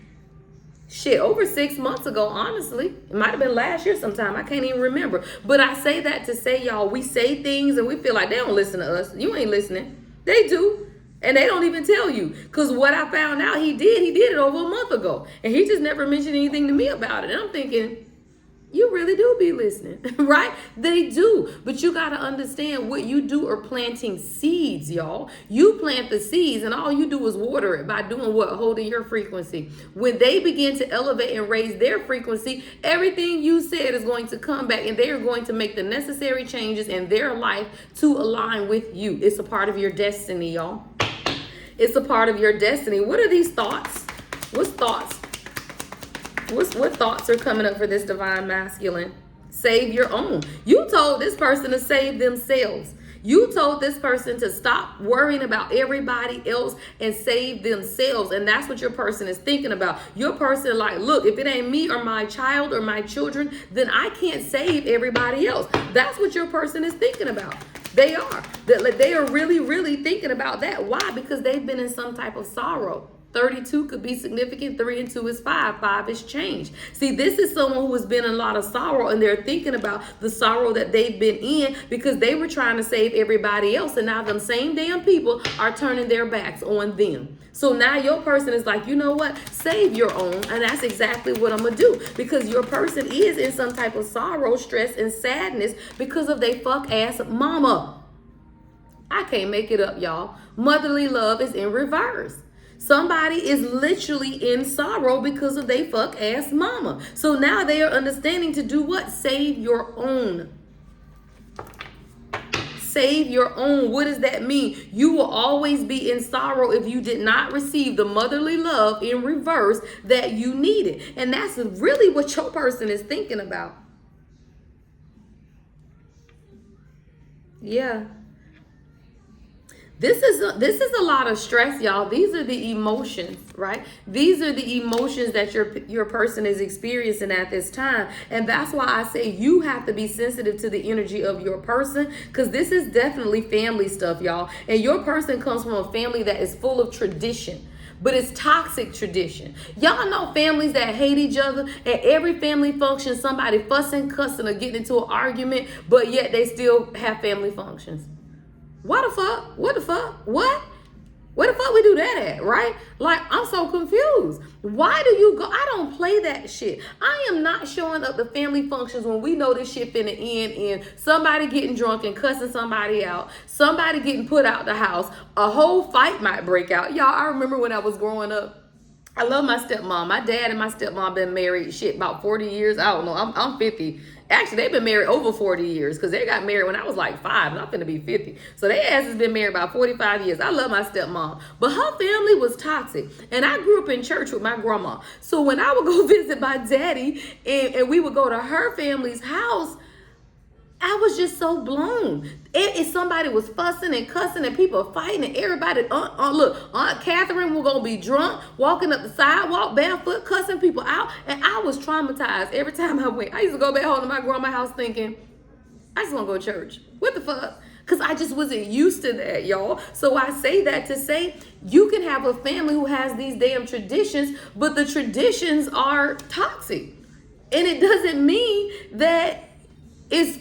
over 6 months ago, honestly. It might have been last year sometime. I can't even remember. But I say that to say, y'all, we say things and we feel like they don't listen to us. You ain't listening. They do. And they don't even tell you. Because what I found out he did it over a month ago. And he just never mentioned anything to me about it. And I'm thinking, you really do be listening, right? They do. But you got to understand what you do are planting seeds, y'all. You plant the seeds and all you do is water it by doing what? Holding your frequency. When they begin to elevate and raise their frequency, everything you said is going to come back and they are going to make the necessary changes in their life to align with you. It's a part of your destiny, y'all. It's a part of your destiny. What are these thoughts? What's thoughts? What thoughts are coming up for this divine masculine? Save your own. You told this person to save themselves. You told this person to stop worrying about everybody else and save themselves. And that's what your person is thinking about. Your person like, look, if it ain't me or my child or my children, then I can't save everybody else. That's what your person is thinking about. They are. They are really, really thinking about that. Why? Because they've been in some type of sorrow. 32 could be significant. 3 and 2 is 5. 5 is change. See, this is someone who has been in a lot of sorrow, and they're thinking about the sorrow that they've been in because they were trying to save everybody else. And now them same damn people are turning their backs on them. So now your person is like, you know what? Save your own. And that's exactly what I'm going to do, because your person is in some type of sorrow, stress, and sadness because of their fuck ass mama. I can't make it up, y'all. Motherly love is in reverse. Somebody is literally in sorrow because of they fuck ass mama. So now they are understanding to do what? Save your own. Save your own. What does that mean? You will always be in sorrow if you did not receive the motherly love in reverse that you needed. And that's really what your person is thinking about. Yeah. This is a lot of stress, y'all. These are the emotions, right? These are the emotions that your person is experiencing at this time. And that's why I say you have to be sensitive to the energy of your person, because this is definitely family stuff, y'all. And your person comes from a family that is full of tradition. But it's toxic tradition. Y'all know families that hate each other. At every family function, somebody fussing, cussing, or getting into an argument, but yet they still have family functions. What the fuck? What the fuck? What? Where the fuck we do that at, right? Like, I'm so confused. Why do you go? I don't play that shit. I am not showing up to family functions when we know this shit finna end in somebody getting drunk and cussing somebody out, somebody getting put out the house, a whole fight might break out. Y'all, I remember when I was growing up, I love my stepmom. My dad and my stepmom been married about 40 years. I don't know. I'm 50. Actually, they've been married over 40 years because they got married when I was like 5 and I'm finna be 50. So their ass has been married about 45 years. I love my stepmom, but her family was toxic. And I grew up in church with my grandma. So when I would go visit my daddy and we would go to her family's house, I was just so blown. If somebody was fussing and cussing and people fighting and everybody, look, Aunt Catherine was gonna be drunk, walking up the sidewalk barefoot, cussing people out, and I was traumatized every time I went. I used to go back home to my grandma's house thinking, I just want to go to church. What the fuck? Because I just wasn't used to that, y'all. So I say that to say you can have a family who has these damn traditions, but the traditions are toxic. And it doesn't mean that it's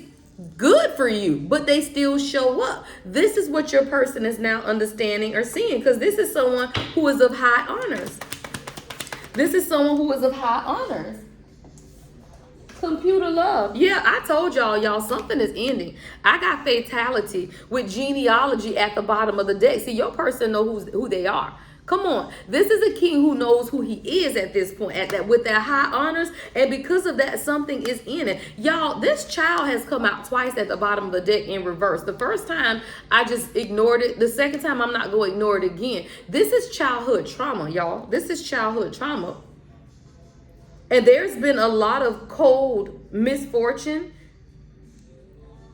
good for you, but they still show up. This is what your person is now understanding or seeing, because this is someone who is of high honors. This is someone who is of high honors. Computer love. Yeah, I told y'all, something is ending. I got fatality with genealogy at the bottom of the deck. See, your person knows who they are. Come on. This is a king who knows who he is at this point, with their high honors. And because of that, something is in it. Y'all, this child has come out twice at the bottom of the deck in reverse. The first time, I just ignored it. The second time, I'm not going to ignore it again. This is childhood trauma, y'all. This is childhood trauma. And there's been a lot of cold misfortune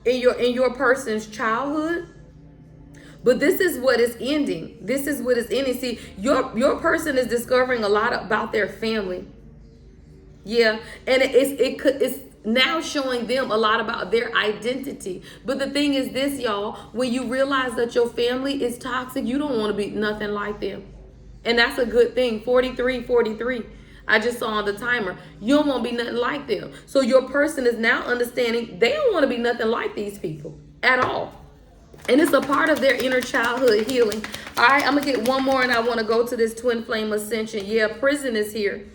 in your person's childhood. But this is what is ending. This is what is ending. See, your person is discovering a lot about their family. Yeah, and it's now showing them a lot about their identity. But the thing is this, y'all, when you realize that your family is toxic, you don't want to be nothing like them. And that's a good thing. 43. I just saw on the timer. You don't want to be nothing like them. So your person is now understanding they don't want to be nothing like these people at all. And it's a part of their inner childhood healing. All right, I'm going to get one more and I want to go to this twin flame ascension. Yeah, prison is here.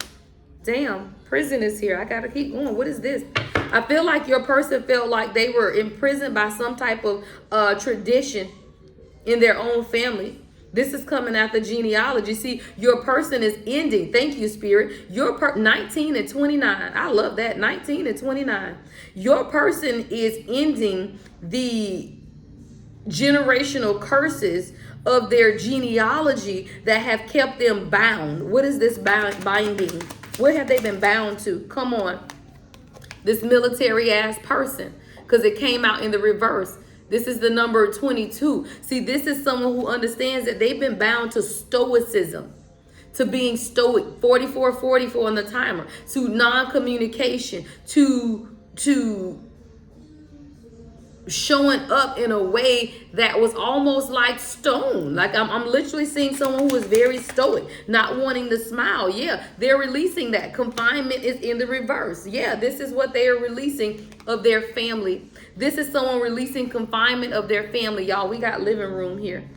Damn, prison is here. I got to keep going. What is this? I feel like your person felt like they were imprisoned by some type of tradition in their own family. This is coming out the genealogy. See, your person is ending. Thank you, Spirit. 19 and 29. I love that. 19 and 29. Your person is ending the generational curses of their genealogy that have kept them bound. What is this binding? What have they been bound to? Come on. This military ass person, because it came out in the reverse. This is the number 22. See, this is someone who understands that they've been bound to stoicism, to being stoic, 44 on the timer, to non-communication, to showing up in a way that was almost like stone. Like I'm literally seeing someone who is very stoic, not wanting to smile. Yeah, they're releasing that. Confinement is in the reverse. Yeah, this is what they are releasing of their family. This is someone releasing confinement of their family. Y'all, we got living room here.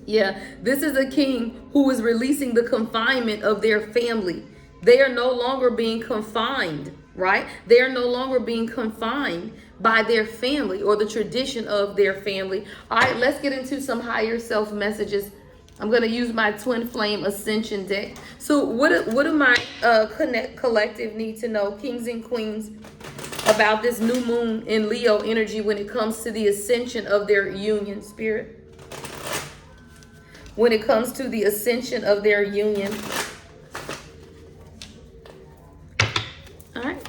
Yeah, this is a king who is releasing the confinement of their family. They are no longer being confined, right? They are no longer being confined by their family or the tradition of their family. All right, let's get into some higher self messages. I'm going to use my twin flame ascension deck. So what do my collective need to know, kings and queens, about this new moon in Leo energy when it comes to the ascension of their union, spirit? When it comes to the ascension of their union. All right.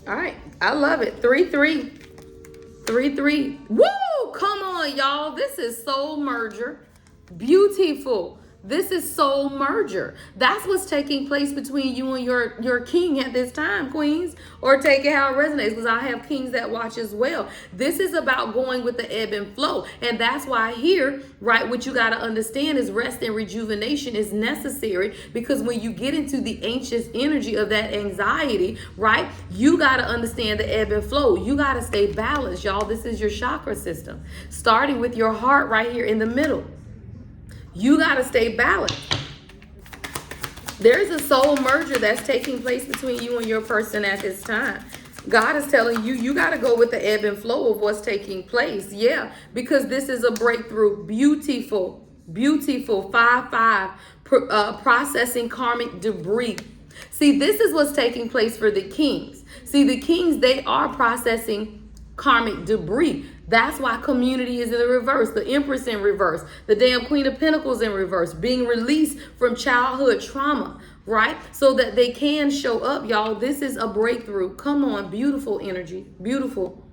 All right. I love it. 3-3. 3-3. Woo! Come on, y'all. This is soul merger. Beautiful. This is soul merger. That's what's taking place between you and your king at this time, queens. Or take it how it resonates, because I have kings that watch as well. This is about going with the ebb and flow. And that's why here, right, what you got to understand is rest and rejuvenation is necessary, because when you get into the anxious energy of that anxiety, right, you got to understand the ebb and flow. You got to stay balanced, y'all. This is your chakra system, starting with your heart right here in the middle. You got to stay balanced. There's a soul merger that's taking place between you and your person at this time. God is telling you, you got to go with the ebb and flow of what's taking place. Yeah, because this is a breakthrough. Beautiful, beautiful. 5-5, processing karmic debris. See, this is what's taking place for the kings. See, the kings, they are processing karmic debris. That's why community is in the reverse, the Empress in reverse, the damn Queen of Pentacles in reverse, being released from childhood trauma, right? So that they can show up, y'all. This is a breakthrough. Come on, beautiful energy, beautiful.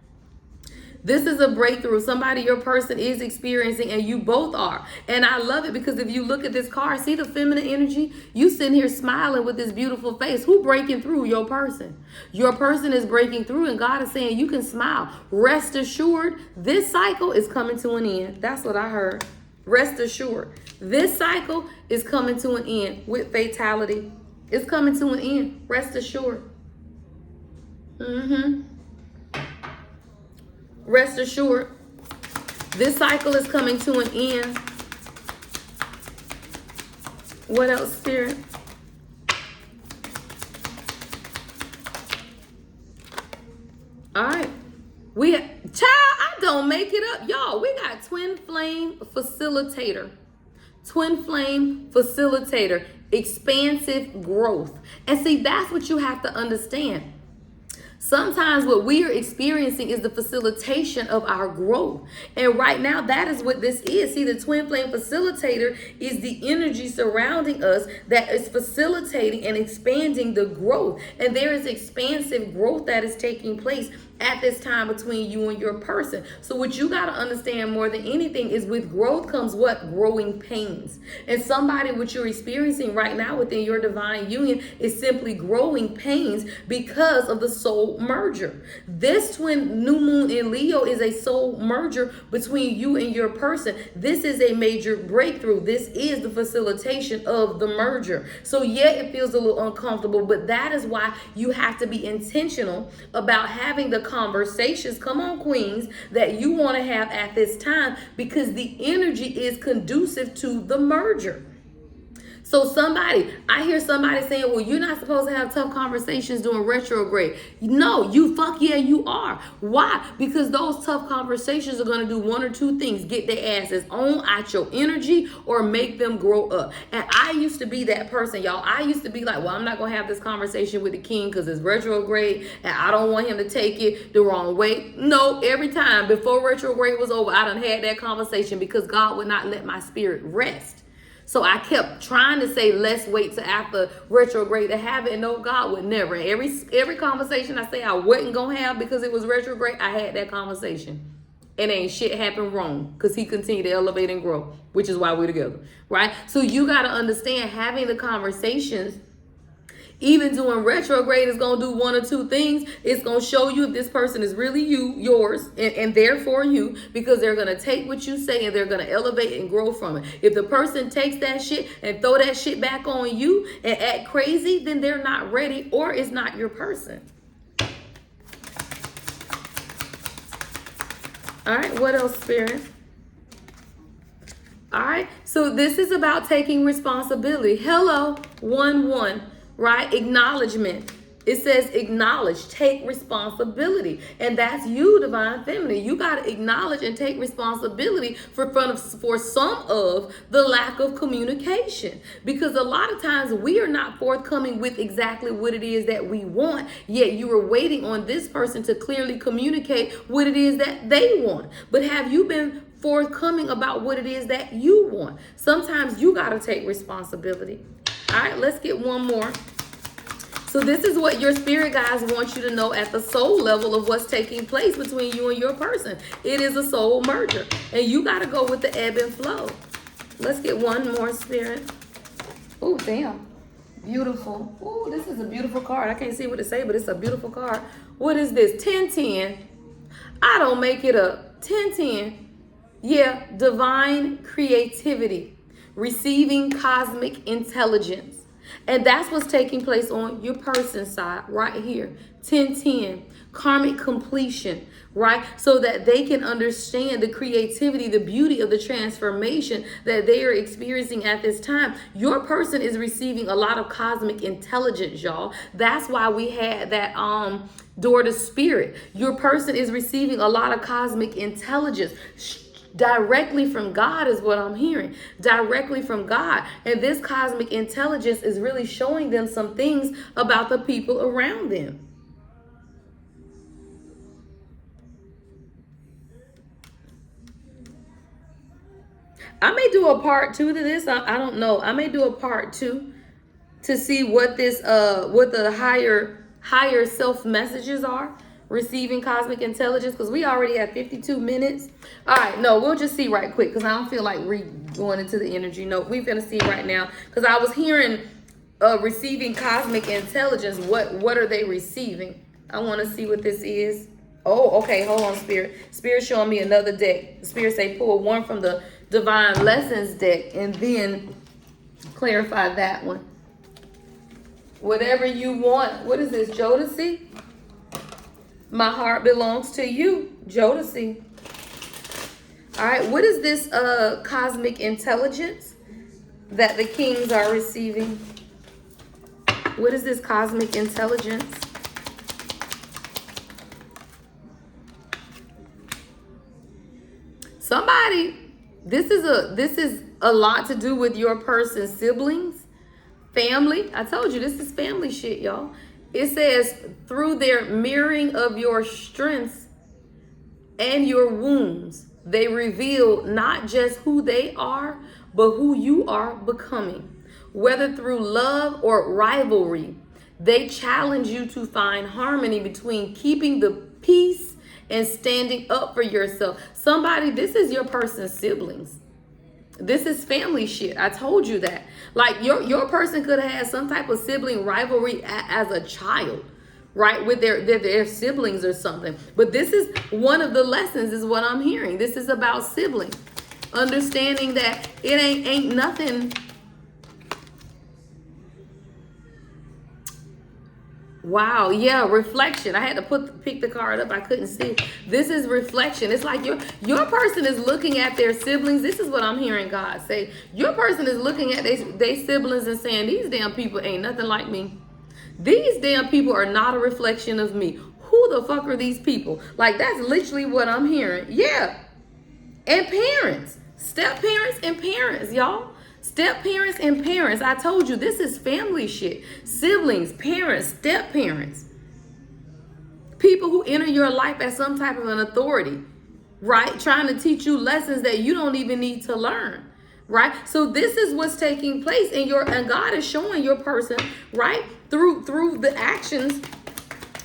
This is a breakthrough. Somebody your person is experiencing, and you both are. And I love it, because if you look at this card, see the feminine energy? You sitting here smiling with this beautiful face. Who breaking through? Your person. Your person is breaking through, and God is saying you can smile. Rest assured, this cycle is coming to an end. That's what I heard. Rest assured. This cycle is coming to an end with fatality. It's coming to an end. Rest assured. Rest assured, this cycle is coming to an end. What else, Spirit? All right. I don't make it up. Y'all, we got twin flame facilitator. Twin flame facilitator. Expansive growth. And see, that's what you have to understand. Sometimes what we are experiencing is the facilitation of our growth. And right now, that is what this is. See, the twin flame facilitator is the energy surrounding us that is facilitating and expanding the growth. And there is expansive growth that is taking place at this time between you and your person. So what you got to understand more than anything is with growth comes what? Growing pains. And somebody, what you're experiencing right now within your divine union is simply growing pains because of the soul merger. This twin new moon in Leo is a soul merger between you and your person. This is a major breakthrough. This is the facilitation of the merger. So yeah, it feels a little uncomfortable, but that is why you have to be intentional about having the conversations, come on queens, that you want to have at this time, because the energy is conducive to the merger. So I hear somebody saying, well, you're not supposed to have tough conversations during retrograde. No, you are. Why? Because those tough conversations are going to do one or two things. Get their asses on out your energy or make them grow up. And I used to be that person, y'all. I used to be like, well, I'm not going to have this conversation with the king because it's retrograde and I don't want him to take it the wrong way. No, every time before retrograde was over, I done had that conversation because God would not let my spirit rest. So I kept trying to say, let's wait till after retrograde to have it. And no, God would never. Every conversation I say I wasn't going to have because it was retrograde, I had that conversation. And ain't shit happened wrong because he continued to elevate and grow, which is why we're together, right? So you got to understand having the conversations, even doing retrograde, is going to do one or two things. It's going to show you if this person is really yours, and there for you, because they're going to take what you say and they're going to elevate and grow from it. If the person takes that shit and throw that shit back on you and act crazy, then they're not ready or it's not your person. All right, what else, Spirit? All right, so this is about taking responsibility. Hello, 1-1. Right? Acknowledgement. It says acknowledge, take responsibility. And that's you, divine feminine. You got to acknowledge and take responsibility for some of the lack of communication. Because a lot of times we are not forthcoming with exactly what it is that we want, yet you are waiting on this person to clearly communicate what it is that they want. But have you been forthcoming about what it is that you want? Sometimes you got to take responsibility. All right, let's get one more. So this is what your spirit guides want you to know at the soul level of what's taking place between you and your person. It is a soul merger. And you got to go with the ebb and flow. Let's get one more, Spirit. Oh, damn. Beautiful. Oh, this is a beautiful card. I can't see what to say, but it's a beautiful card. What is this? 10-10. I don't make it up. 10-10. Yeah, divine creativity. Receiving cosmic intelligence. And that's what's taking place on your person's side right here. 10-10. Karmic completion, right? So that they can understand the creativity, the beauty of the transformation that they are experiencing at this time. Your person is receiving a lot of cosmic intelligence, y'all. That's why we had that door to spirit. Your person is receiving a lot of cosmic intelligence. Directly from God is what I'm hearing. Directly from God. And this cosmic intelligence is really showing them some things about the people around them. I may do a part 2 to this. I don't know. I may do a part 2 to see what this what the higher self messages are. Receiving cosmic intelligence, because we already have 52 minutes. All right, no, we'll just see right quick because I don't feel like going into the energy. No, we're gonna see right now because I was hearing receiving cosmic intelligence. What are they receiving? I want to see what this is. Oh, okay, hold on, Spirit. Spirit showing me another deck. Spirit say pull one from the Divine Lessons deck and then clarify that one. Whatever you want. What is this, Jodeci? My heart belongs to you, Jodeci. All right, what is this cosmic intelligence that the kings are receiving? What is this cosmic intelligence? Somebody, this is a lot to do with your person's siblings, family. I told you this is family shit, y'all. It says, through their mirroring of your strengths and your wounds, they reveal not just who they are, but who you are becoming. Whether through love or rivalry, they challenge you to find harmony between keeping the peace and standing up for yourself. Somebody, this is your person's siblings. This is family shit. I told you that. Like your person could have had some type of sibling rivalry as a child, right? With their siblings or something. But this is one of the lessons is what I'm hearing. This is about siblings. Understanding that it ain't nothing. Wow, yeah, reflection. I had to pick the card up. I couldn't see. This is reflection. It's like your person is looking at their siblings. This is what I'm hearing God say. Your person is looking at their siblings and saying, these damn people ain't nothing like me. These damn people are not a reflection of me. Who the fuck are these people? Like, that's literally what I'm hearing. Yeah. And parents, step parents and parents, y'all. Step parents and parents. I told you, this is family shit. Siblings, parents, step parents. People who enter your life as some type of an authority, right? Trying to teach you lessons that you don't even need to learn, right? So this is what's taking place in and God is showing your person, right? Through the actions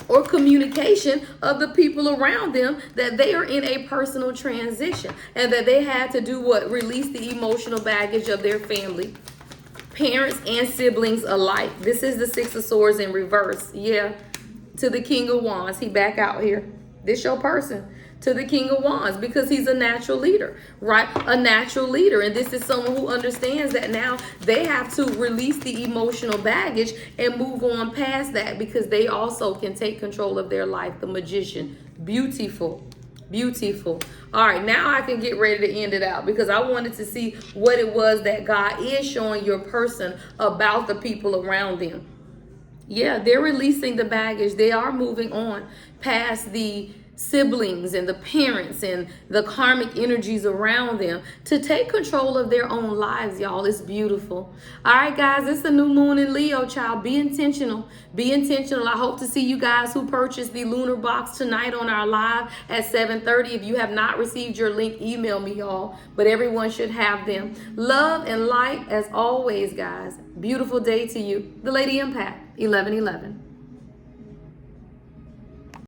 or communication of the people around them, that they are in a personal transition and that they had to do what? Release the emotional baggage of their family, parents and siblings alike. This is the Six of Swords in reverse. Yeah. To the King of Wands. He back out here. This your person. To the King of Wands, because he's a natural leader, right? A natural leader. And this is someone who understands that now they have to release the emotional baggage and move on past that, because they also can take control of their life. The Magician. Beautiful. Beautiful. All right, now I can get ready to end it out, because I wanted to see what it was that God is showing your person about the people around them. Yeah, they're releasing the baggage. They are moving on past the siblings and the parents and the karmic energies around them to take control of their own lives, y'all. It's beautiful. All right, guys, it's the new moon in Leo, child. Be intentional. Be intentional. I hope to see you guys who purchased the lunar box tonight on our live at 7:30. If you have not received your link, email me, y'all. But everyone should have them. Love and light as always, guys. Beautiful day to you. The Lady Empath, 1111.